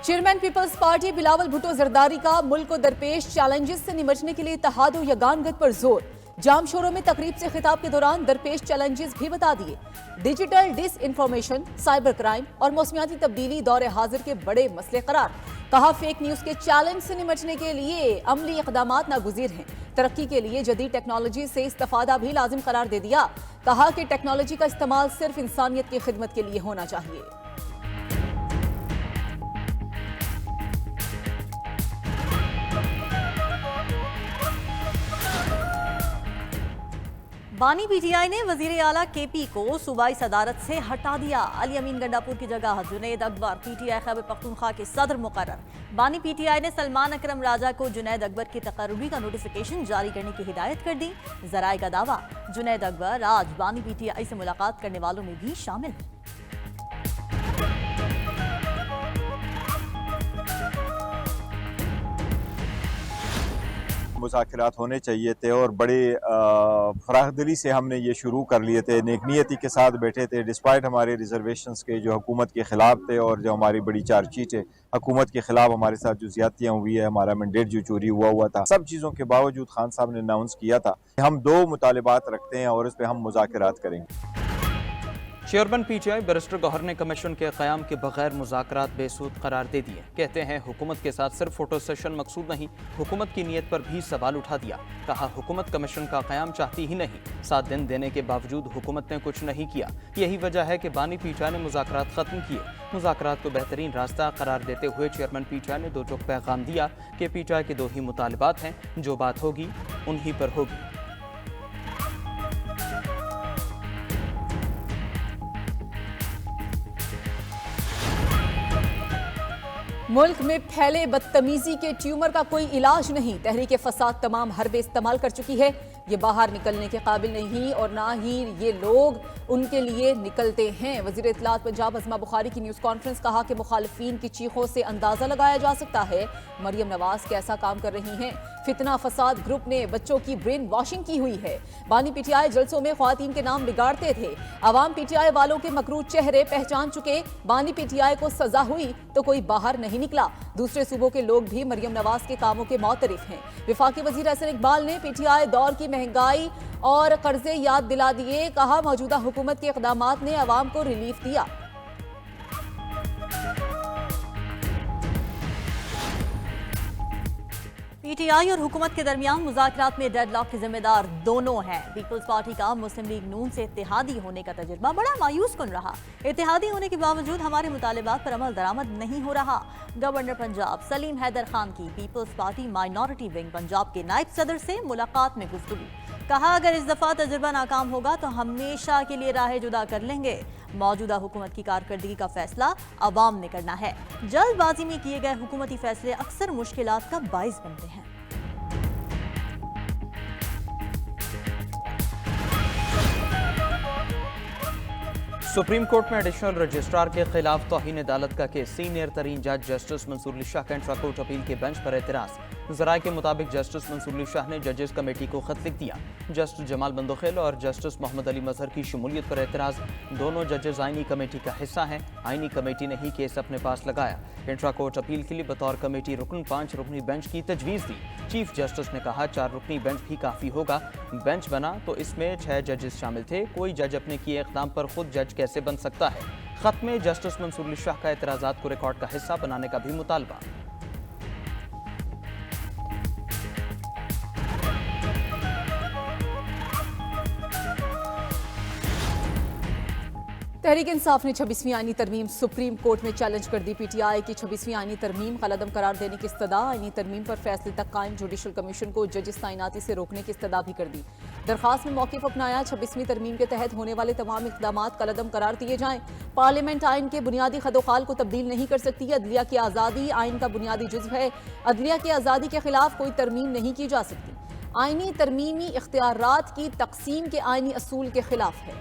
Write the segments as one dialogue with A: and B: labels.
A: Chairman Peoples Party Bilawal Bhutto Zardari का मुल्क को दरपेश चैलेंजेस से निपटने के लिए इत्तेहाद व यगानगत पर जोर। जाम शोरों में तकरीब से खिताब के दौरान दरपेश चैलेंजेस भी बता दिए। Digital disinformation, cyber crime और मौसमियाती तब्दीली दौर हाजिर के बड़े मसले करार। कहा फेक न्यूज के चैलेंज से निपटने के लिए अमली इकदामात नागुज़ीर हैं। तरक्की के लिए जदीद टेक्नोलॉजी से इस्तेफादा भी लाजिम करार दे दिया। कहा कि टेक्नोलॉजी का इस्तेमाल सिर्फ इंसानियत की खिदमत के लिए होना चाहिए।
B: बानी पीटीआई ने वजीर आला केपी को सूबाई सदारत से हटा दिया। अली अमीन गंडापुर की जगह जुनैद अकबर पीटीआई खैबर पख्तूनख्वा के सदर मुकर्रर। बानी पीटीआई ने सलमान अकरम राजा को जुनैद अकबर की तकर्रुरी का नोटिफिकेशन जारी करने की हिदायत कर दी। जराए का दावा, जुनैद अकबर आज बानी पीटीआई से मुलाकात करने वालों में भी शामिल है।
C: मुज़ाकरात होने चाहिए थे और बड़े फराखदिली से हमने ये शुरू कर लिए थे। नेकनीयती के साथ बैठे थे डिस्पाइट हमारे रिजर्वेशंस के जो हुकूमत के ख़िलाफ़ थे और जो हमारी बड़ी चार्जशीट है हुकूमत के ख़िलाफ़ हमारे साथ जो ज़्यादतियाँ हुई है, हमारा मैंडेट जो चोरी हुआ था, सब चीज़ों के बावजूद खान साहब ने अनाउंस किया था हम 2 मुतालिबात रखते हैं और इस पर हम मुज़ाकरात करेंगे।
D: चेयरमैन पीटीआई बैरिस्टर गौहर ने कमीशन के क़याम के बगैर मुज़ाकरात बेसूद करार दे दिए। कहते हैं हुकूमत के साथ सिर्फ फोटो सेशन मकसूद नहीं, हुकूमत की नीयत पर भी सवाल उठा दिया। कहा हुकूमत कमीशन का क़याम चाहती ही नहीं, 7 दिन देने के बावजूद हुकूमत ने कुछ नहीं किया। यही वजह है कि बानी पीटीआई ने मुज़ाकरात ख़त्म किए। मुज़ाकरात को बेहतरीन रास्ता करार देते हुए चेयरमैन पीटीआई ने 2 टोक पैगाम दिया कि पीटीआई के 2 ही मुतालिबात हैं, जो बात होगी उन्हीं पर होगी।
A: मुल्क में फैले बदतमीजी के ट्यूमर का कोई इलाज नहीं। तहरीक फसाद तमाम हरबे इस्तेमाल कर चुकी है। ये बाहर निकलने के काबिल नहीं और ना ही ये लोग उनके लिए निकलते हैं। वज़ीर इत्तलात पंजाब अज़मा बुखारी की न्यूज़ कॉन्फ्रेंस। कहा कि मुखालिफिन की चीखों से अंदाज़ा लगाया जा सकता है मरियम नवाज कैसा काम कर रही हैं। फितना फसाद ग्रुप ने बच्चों की ब्रेन वॉशिंग की हुई है। बानी पीटीआई जलसों में ख्वातीन के नाम बिगाड़ते थे। अवाम पीटीआई वालों के मकरूज चेहरे पहचान चुके। बानी पीटीआई को सजा हुई तो कोई बाहर नहीं निकला। दूसरे सूबों के लोग भी मरियम नवाज के कामों के मौतरिफ हैं। विफाकी वज़ीर अहसन इकबाल ने पीटीआई दौर की महंगाई और कर्जे याद दिला दिए। कहा मौजूदा हुकूमत के इक़दामात ने अवाम को रिलीफ दिया।
B: पीटीआई और हुकूमत के दरमियान मुज़ाकरात में डेडलॉक के जिम्मेदार दोनों हैं। पीपल्स पार्टी का मुस्लिम लीग नून से इत्तेहादी होने का तजुर्बा बड़ा मायूस कुन रहा। इत्तेहादी होने के बावजूद हमारे मुतालिबात पर अमल दरामद नहीं हो रहा। गवर्नर पंजाब सलीम हैदर खान की पीपल्स पार्टी माइनॉरिटी विंग पंजाब के नायब सदर से मुलाकात में गुफ्तगू। कहा अगर इस दफा तजुर्बा नाकाम होगा तो हमेशा के लिए राहें जुदा कर लेंगे। मौजूदा हुकूमत की कारकर्दगी का फैसला अवाम ने करना है। जल्दबाजी में किए गए हुकूमती फैसले अक्सर मुश्किलात का बाइस बनते हैं।
D: सुप्रीम कोर्ट में एडिशनल रजिस्ट्रार के खिलाफ तौहीन अदालत का केस। सीनियर तरीन जज जस्टिस मंसूर अली शाह का इंट्रा कोर्ट अपील के बेंच पर एतराज। जराये के मुताबिक जस्टिस मंसूर अली शाह ने जजेस कमेटी को खत लिख दिया। जस्टिस जमाल बंदोखेल और जस्टिस मोहम्मद अली मजहर की शमूलियत पर एतराज। दोनों जजेस आईनी कमेटी का हिस्सा हैं। आईनी कमेटी ने ही केस अपने पास लगाया। इंट्रा कोर्ट अपील के लिए बतौर कमेटी रुकन 5 रुकनी बेंच की तजवीज़ दी। चीफ जस्टिस ने कहा 4 रुकनी बेंच भी काफ़ी होगा। बेंच बना तो इसमें 6 जजेस शामिल थे। कोई जज अपने किए इक़दाम पर खुद जज कैसे बन सकता है। खत में जस्टिस मंसूर अली शाह का एतराज़ात को रिकॉर्ड का हिस्सा बनाने का भी मुतालबा।
A: तहरीक इंसाफ ने 26वीं आईनी तरमीम सुप्रीम कोर्ट में चैलेंज कर दी। पीटीआई की 26वीं आईनी तरमीम कलअदम करार देने की इस्तदा। आईनी तरमीम पर फैसले तक कायम जुडिशल कमीशन को जजिस तैनाती से रोकने की इस्तदा भी कर दी। दरखास्त में मौक़िफ़ अपनाया 26वीं तरमीम के तहत होने वाले तमाम इक़दामात कलअदम करार दिए जाएं। पार्लियामेंट आइन के बुनियादी खदोखाल को तब्दील नहीं कर सकती। अदलिया की आज़ादी आइन का बुनियादी जुज़्व है। अदलिया की आज़ादी के खिलाफ कोई तरमीम नहीं की जा सकती। आइनी तरमीमी इख्तियारात की तकसीम के आइनी असूल के खिलाफ है।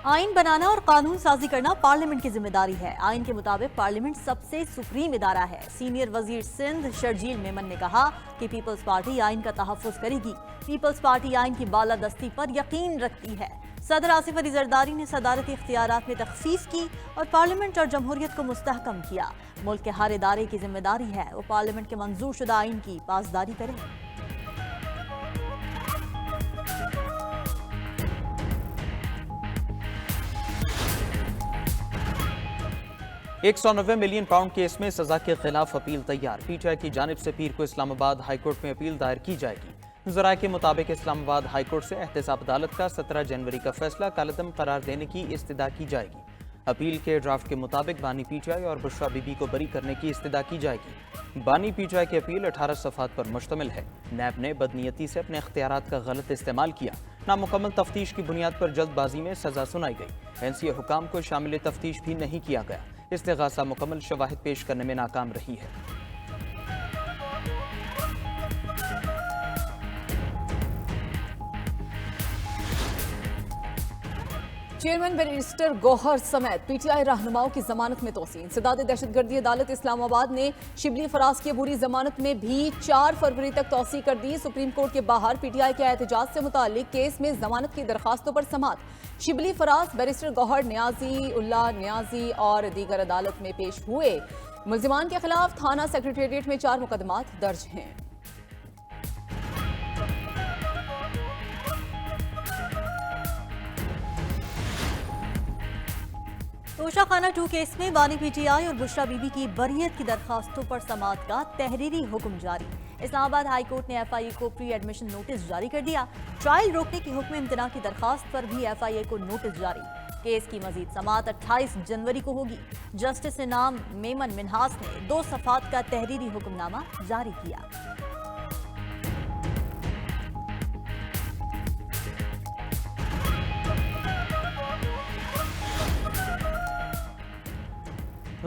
B: आइन बनाना और कानून साजी करना पार्लियामेंट की जिम्मेदारी है। आइन के मुताबिक पार्लियामेंट सबसे सुप्रीम इदारा है। सीनियर वजीर सिंध शर्जील मेमन ने कहा कि पीपल्स पार्टी आइन का तहफ्फुज करेगी। पीपल्स पार्टी आइन की बालादस्ती पर यकीन रखती है। सदर आसिफ अली जरदारी ने सदारती इख्तियारात में तखफीफ की और पार्लियामेंट और जमहूरियत को मुस्तहकम किया। मुल्क के हर इदारे की जिम्मेदारी है वो पार्लियामेंट के मंजूर शुदा आइन की पासदारी करे।
D: £190 मिलियन केस में सजा के खिलाफ अपील तैयार। पीटीआई की जानिब से पीर को इस्लामाबाद हाईकोर्ट में अपील दायर की जाएगी। ज़राए के मुताबिक इस्लामाबाद हाईकोर्ट से एहतसाब अदालत का 17 जनवरी का फैसला कालअदम करार देने की इस्तदा की जाएगी। अपील के ड्राफ्ट के मुताबिक बानी पीटीआई और बुशरा बीबी को बरी करने की इस्तदा की जाएगी। बानी पीटीआई की अपील 18 सफ़हात पर मुश्तमिल है। नैब ने बदनीयती से अपने इख्तियारात का गलत इस्तेमाल किया। नामुकम्मल तफ्तीश की बुनियाद पर जल्दबाजी में सजा सुनाई गई। एनसीए हुकाम को शामिल तफ्तीश भी नहीं किया गया। इस्तिगासा मुकम्मल शवाहिद पेश करने में नाकाम रही है।
A: चेयरमैन बैरिस्टर गौहर समेत पीटीआई रहनुमाओं की जमानत में तोसी। इंसदाद दहशतगर्दी अदालत इस्लामाबाद ने शिबली फराज की अबूरी जमानत में भी 4 फरवरी तक तोसी कर दी। सुप्रीम कोर्ट के बाहर पीटीआई के एहतजाज से मुतालिक केस में जमानत की दरखास्तों पर समाअत। शिबली फराज, बैरिस्टर गौहर न्याजी, उल्ला न्याजी और दीगर अदालत में पेश हुए। मुल्जिमान के खिलाफ थाना सेक्रेटेरिएट में 4 मुकदमात दर्ज हैं।
B: तोशाखाना 2 केस में बानी पीटीआई और बुशरा बीबी की बरियत की दरखास्तों पर समाअत का तहरीरी हुक्म जारी। इस्लामाबाद हाई कोर्ट ने एफआईए को प्री एडमिशन नोटिस जारी कर दिया। ट्रायल रोकने की हुक्म इम्तना की दरखास्त पर भी एफआईए को नोटिस जारी। केस की मजीद समाअत 28 जनवरी को होगी। जस्टिस इनाम मेमन मिन्हास ने 2 सफ़हात का तहरीरी हुक्मनामा जारी किया।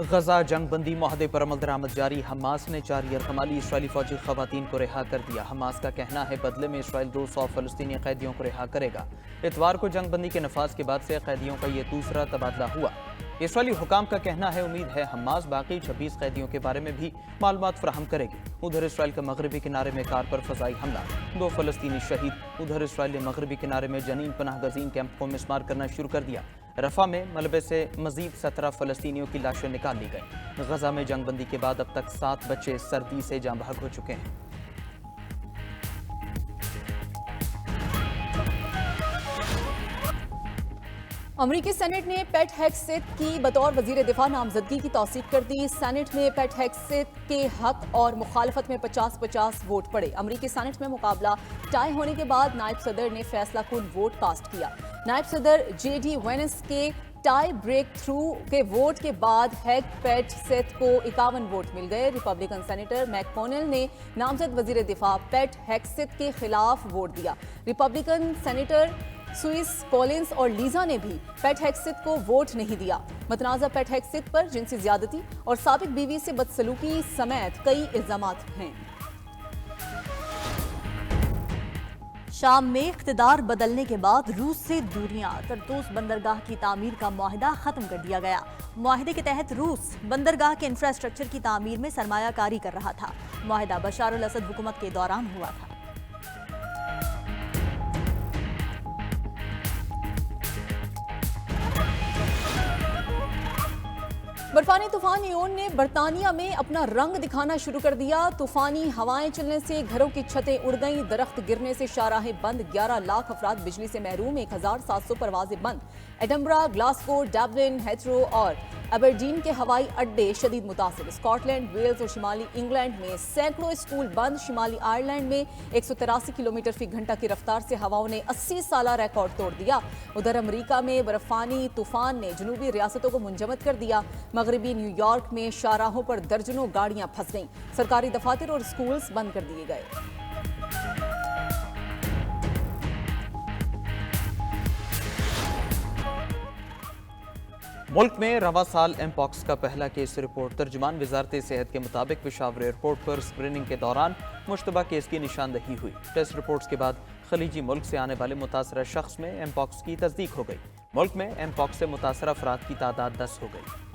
D: गजा जंगबंदी माहदे पर अमल दरामद जारी। हमास ने 4 यरगमाली इसराइली फौजी खवातीन को रिहा कर दिया। हमास का कहना है बदले में इसराइल 200 फलस्तीनी कैदियों को रिहा करेगा। इतवार को जंगबंदी के नफाज के बाद से कैदियों का ये दूसरा तबादला हुआ। इसराइली हुकाम का कहना है उम्मीद है हमास बाकी 26 कैदियों के बारे में भी मालूमात फराहम करेगी। उधर इसराइल के मगरबी किनारे में कार पर फजाई हमला, 2 फलस्तीनी शहीद। उधर इसराइल ने मगरबी किनारे में जनीन पनाह गजीन कैंप को मिसमार करना शुरू कर दिया। रफा में मलबे से मजीद 17 फलस्तीनियों की लाशें निकाल ली गई। गजा में जंगबंदी के बाद अब तक 7 बच्चे सर्दी से जाँ बहक हो चुके हैं।
A: अमरीकी सेनेट ने पेट हेग्सेथ की बतौर वजीर दिफा नामजदगी की तौसीक कर दी। सेनेट में पेट हेग्सेथ के हक और मुखालफत में 50-50 वोट पड़े। अमरीकी सेनेट में मुकाबला टाई होने के बाद नायब सदर ने फैसला कुन वोट कास्ट किया। नायब सदर जेडी वेनेस के टाई ब्रेक थ्रू के वोट के बाद हेग पेट सेथ को 51 वोट मिल गए। रिपब्लिकन सेनेटर मैककॉनेल ने नामजद वजीर दिफा पेट हेग्सेथ के खिलाफ वोट दिया। रिपब्लिकन सेनेटर स्विस कॉलिंस और लीजा ने भी पेट हेग्सेथ को वोट नहीं दिया। मतनाज़ा पेट हेग्सेथ पर जिनसी ज्यादती और साबिक बीवी से बदसलूकी समेत कई इल्जामात हैं।
B: शाम में इख्तिदार बदलने के बाद रूस से दूरियां, तरतूस बंदरगाह की तामीर का मुआहिदा खत्म कर दिया गया। मुआहिदे के तहत रूस बंदरगाह के इंफ्रास्ट्रक्चर की तामीर में सरमायाकारी कर रहा था। मुआहिदा बशार अल असद हुकूमत के दौरान हुआ था।
A: बर्फानी तूफान इयोन ने बरतानिया में अपना रंग दिखाना शुरू कर दिया। तूफानी हवाएं चलने से घरों की छतें उड़ गईं, दरख्त गिरने से शाहराहें बंद, 11 लाख अफराद बिजली से महरूम, 1700 परवाजें बंद। एडनबरा, ग्लासगो, डबलिन, हेथरो और एबरडीन के हवाई अड्डे शदीद मुतासिर। स्कॉटलैंड, वेल्स और शिमाली इंग्लैंड में सैकड़ों स्कूल बंद। शिमाली आयरलैंड में 183 किलोमीटर फी घंटा की रफ्तार से हवाओं ने 80 साला रिकॉर्ड तोड़ दिया। उधर अमरीका में बर्फानी तूफान ने जनूबी रियासतों को मुंजमद कर दिया। मगरबी न्यूयॉर्क में शाहराहों पर दर्जनों गाड़ियां फंस गईं। सरकारी दफातर और स्कूल्स बंद कर दिए गए।
D: मुल्क में रवा साल एमपॉक्स का पहला केस रिपोर्ट। तर्जुमान वजारत सेहत के मुताबिक पेशावर एयरपोर्ट पर स्क्रीनिंग के दौरान मुश्तबा केस की निशानदही हुई। टेस्ट रिपोर्ट्स के बाद खलीजी मुल्क से आने वाले मुतासरा शख्स में एमपॉक्स की तस्दीक हो गई। मुल्क में एम पॉक्स से मुतासर अफराद की तादाद 10 हो गई।